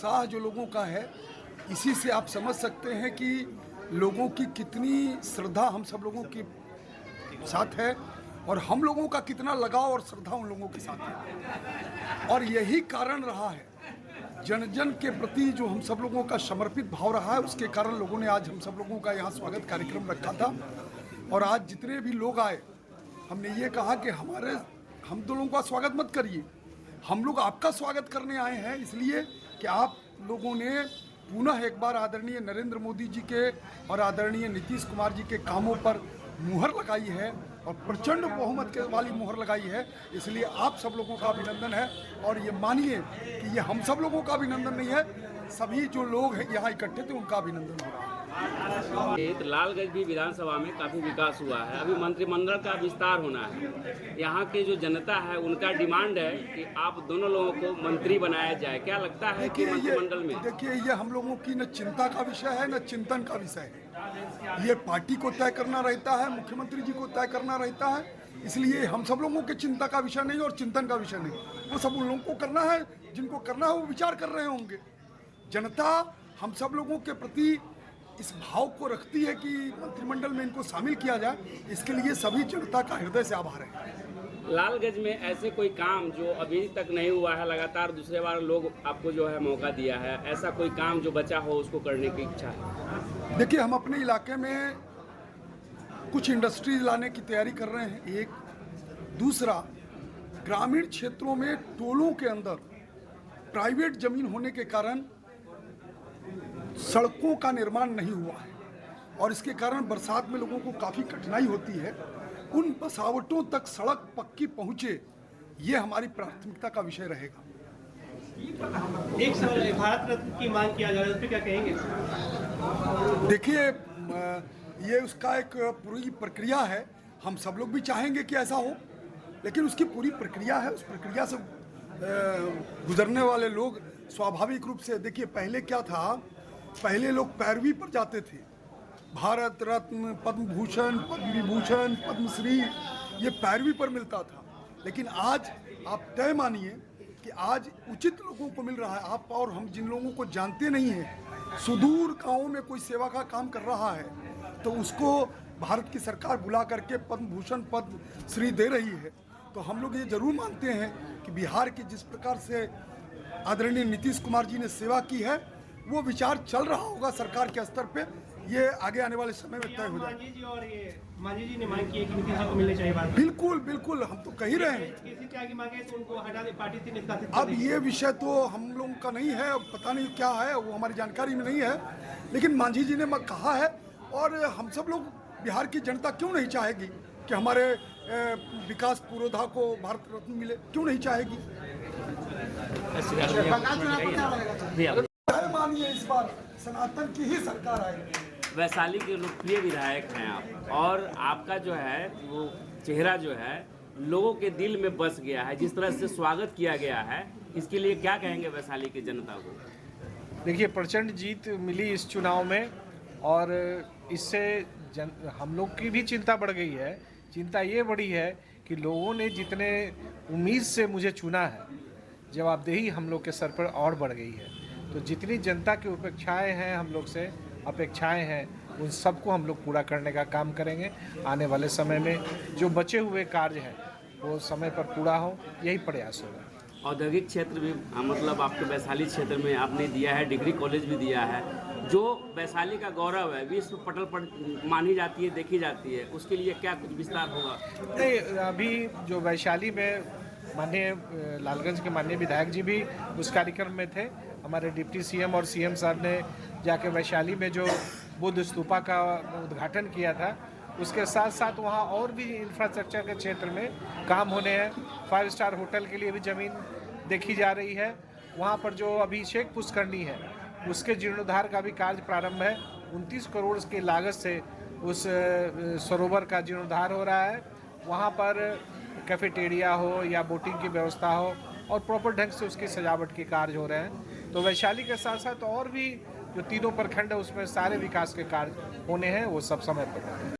उत्साह जो लोगों का है, इसी से आप समझ सकते हैं कि लोगों की कितनी श्रद्धा हम सब लोगों के साथ है और हम लोगों का कितना लगाव और श्रद्धा उन लोगों के साथ है। और यही कारण रहा है, जन जन के प्रति जो हम सब लोगों का समर्पित भाव रहा है, उसके कारण लोगों ने आज हम सब लोगों का यहाँ स्वागत कार्यक्रम रखा था। और आज जितने भी लोग आए, हमने ये कहा कि हम दो लोगों का स्वागत मत करिए, हम लोग आपका स्वागत करने आए हैं, इसलिए कि आप लोगों ने पुनः एक बार आदरणीय नरेंद्र मोदी जी के और आदरणीय नीतीश कुमार जी के कामों पर मुहर लगाई है और प्रचंड बहुमत के वाली मुहर लगाई है। इसलिए आप सब लोगों का अभिनंदन है। और ये मानिए कि ये हम सब लोगों का अभिनंदन नहीं है, सभी जो लोग हैं यहाँ इकट्ठे थे उनका अभिनंदन हो रहा है। लालगंज भी विधानसभा में काफ़ी विकास हुआ है, अभी मंत्रिमंडल का विस्तार होना है। यहाँ की जो जनता है उनका डिमांड है कि आप दोनों लोगों को मंत्री बनाया जाए। क्या लगता है कि मंत्रिमंडल में? देखिए, ये हम लोगों की न चिंता का विषय है न चिंतन का विषय है। ये पार्टी को तय करना रहता है, मुख्यमंत्री जी को तय करना रहता है। इसलिए हम सब लोगों के चिंता का विषय नहीं और चिंतन का विषय नहीं, वो सब उन लोगों को करना है जिनको करना है, वो विचार कर रहे होंगे। जनता हम सब लोगों के प्रति इस भाव को रखती है कि मंत्रिमंडल में इनको शामिल किया जाए, इसके लिए सभी जनता का हृदय से आभार है। लालगंज में ऐसे कोई काम जो अभी तक नहीं हुआ है, लगातार दूसरे बार लोग आपको जो है मौका दिया है, ऐसा कोई काम जो बचा हो उसको करने की इच्छा है? देखिए, हम अपने इलाके में कुछ इंडस्ट्रीज लाने की तैयारी कर रहे हैं। एक दूसरा, ग्रामीण क्षेत्रों में टोलों के अंदर प्राइवेट जमीन होने के कारण सड़कों का निर्माण नहीं हुआ है और इसके कारण बरसात में लोगों को काफ़ी कठिनाई होती है। उन बसावटों तक सड़क पक्की पहुँचे, ये हमारी प्राथमिकता का विषय रहेगा। एक सवाल, भारत रत्न की मांग किया जा रहा है, उस पर क्या कहेंगे? देखिए, ये उसका एक पूरी प्रक्रिया है। हम सब लोग भी चाहेंगे कि ऐसा हो, लेकिन उसकी पूरी प्रक्रिया है। उस प्रक्रिया से गुजरने वाले लोग स्वाभाविक रूप से, देखिए पहले क्या था, पहले लोग पैरवी पर जाते थे। भारत रत्न, पद्म भूषण, पद्म विभूषण, पद्मश्री, ये पैरवी पर मिलता था। लेकिन आज आप तय मानिए कि आज उचित लोगों को मिल रहा है। आप और हम जिन लोगों को जानते नहीं हैं, सुदूर गाँवों में कोई सेवा का काम कर रहा है तो उसको भारत की सरकार बुला करके पद्म भूषण, पद्मश्री दे रही है। तो हम लोग ये जरूर मानते हैं कि बिहार की जिस प्रकार से आदरणीय नीतीश कुमार जी ने सेवा की है, वो विचार चल रहा होगा सरकार के स्तर पे, ये आगे आने वाले समय में तय हो जाएगा। मांझी जी ने मांग की है कि नीतीश जी को मिलने चाहिए बात। बिल्कुल बिल्कुल, हम तो कह ही रहे हैं। किसी त्याग की मांगे तो उनको हटा दे, पार्टी से निष्कासित। अब ये विषय तो हम लोगों का नहीं है, पता नहीं क्या है, वो हमारी जानकारी में नहीं है। लेकिन मांझी जी ने कहा है और हम सब लोग, बिहार की जनता क्यों नहीं चाहेगी कि हमारे विकास पुरोधा को भारत रत्न मिले, क्यों नहीं चाहेगी? मानिए इस बार सनातन की ही सरकार आएगी। वैशाली के लोकप्रिय विधायक हैं आप, और आपका जो है वो चेहरा जो है लोगों के दिल में बस गया है। जिस तरह से स्वागत किया गया है, इसके लिए क्या कहेंगे वैशाली की जनता को? देखिए, प्रचंड जीत मिली इस चुनाव में और इससे हम लोग की भी चिंता बढ़ गई है। चिंता ये बढ़ी है कि लोगों ने जितने उम्मीद से मुझे चुना है, जवाबदेही हम लोग के सर पर और बढ़ गई है। तो जितनी जनता की अपेक्षाएं हैं, हम लोग से अपेक्षाएं हैं, उन सबको हम लोग पूरा करने का काम करेंगे। आने वाले समय में जो बचे हुए कार्य हैं वो समय पर पूरा हो, यही प्रयास होगा। औद्योगिक क्षेत्र भी, मतलब आपके वैशाली क्षेत्र में आपने दिया है, डिग्री कॉलेज भी दिया है, जो वैशाली का गौरव है, विश्व पटल पर मानी जाती है, देखी जाती है, उसके लिए क्या कुछ विस्तार होगा? नहीं, अभी जो वैशाली में माननीय लालगंज के माननीय विधायक जी भी उस कार्यक्रम में थे। हमारे डिप्टी सीएम और सीएम साहब ने जाके वैशाली में जो बुद्ध स्तूपा का उद्घाटन किया था, उसके साथ साथ वहाँ और भी इंफ्रास्ट्रक्चर के क्षेत्र में काम होने हैं। 5 स्टार होटल के लिए भी ज़मीन देखी जा रही है। वहाँ पर जो अभिषेक पुष्करणी है, उसके जीर्णोद्धार का भी कार्य प्रारंभ है। 29 करोड़ की लागत से उस सरोवर का जीर्णोद्धार हो रहा है। वहाँ पर कैफेटेरिया हो या बोटिंग की व्यवस्था हो और प्रॉपर ढंग से उसकी सजावट के कार्य हो रहे हैं। तो वैशाली के साथ साथ और भी जो तीनों प्रखंड है उसमें सारे विकास के कार्य होने हैं, वो सब समय पर।